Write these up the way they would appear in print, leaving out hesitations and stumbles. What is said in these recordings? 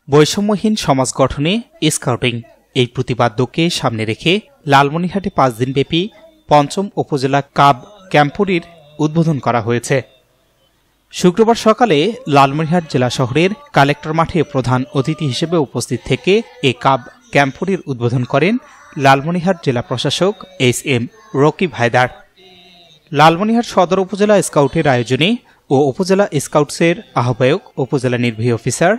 বৈষম্যহীন সমাজ গঠনে স্কাউটিং এই প্রতিপাদ্যকে সামনে রেখে লালমনিরহাটে ৫ দিনব্যাপী পঞ্চম উপজেলা কাব ক্যাম্পরির উদ্বোধন করা হয়েছে। শুক্রবার সকালে লালমনিরহাট জেলা শহরের কালেক্টর মাঠে প্রধান অতিথি হিসেবে উপস্থিত থেকে এ কাব ক্যাম্পরির উদ্বোধন করেন লালমনিরহাট জেলা প্রশাসক এস.এম. রকিব হায়দার। লালমনিরহাট সদর উপজেলা স্কাউটের আয়োজনে ও উপজেলা স্কাউটসের আহ্বায়ক উপজেলা নির্বাহী অফিসার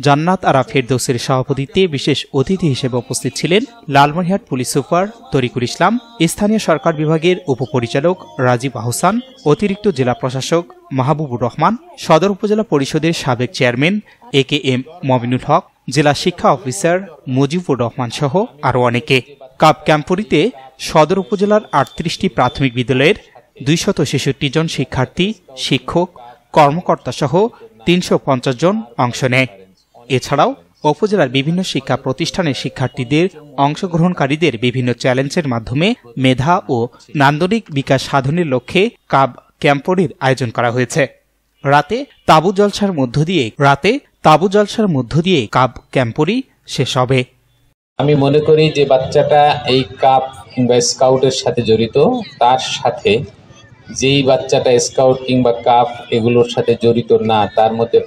জান্নাত আরা ফেরদৌসের সভাপতিত্বে বিশেষ অতিথি হিসেবে উপস্থিত ছিলেন লালমনিরহাট পুলিশ সুপার তরিকুল ইসলাম, স্থানীয় সরকার বিভাগের উপপরিচালক রাজীব আহসান, অতিরিক্ত জেলা প্রশাসক মাহবুবুর রহমান, সদর উপজেলা পরিষদের সাবেক চেয়ারম্যান এ.কে.এম. মমিনুল হক, জেলা শিক্ষা অফিসার মুজিবুর রহমান সহ আরও অনেকে। কাব ক্যাম্পরিতে সদর উপজেলার ৩৮টি প্রাথমিক বিদ্যালয়ের ২৬৬ জন শিক্ষার্থী, শিক্ষক, কর্মকর্তা সহ ৩৫০ জন অংশ নেয়। এছাড়াও উপজেলার বিভিন্ন শিক্ষা প্রতিষ্ঠানের শিক্ষার্থীদের অংশগ্রহণকারীদের বিভিন্ন চ্যালেঞ্জের মাধ্যমে মেধা ও নান্দনিক বিকাশ সাধনের লক্ষ্যে কাব ক্যাম্পরির আয়োজন করা হয়েছে। রাতে তাঁবু জলসার মধ্য দিয়ে কাব ক্যাম্পরি শেষ হবে। আমি মনে করি যে বাচ্চাটা এই কাব কিংবা স্কাউটের সাথে জড়িত, তার সাথে যেই বাচ্চাটা স্কাউট কিংবা কাপ এগুলোর সাথে জড়িত না, তার মধ্যে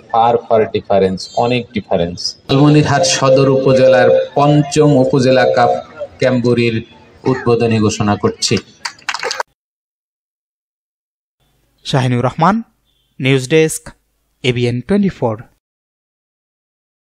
ডিফারেন্স, অনেক ডিফারেন্স। লালমনিরহাট সদর উপজেলার পঞ্চম উপজেলা কাপ ক্যাম্পরির উদ্বোধনী ঘোষণা করছি। Shahinur Rahman, news desk, ABN24।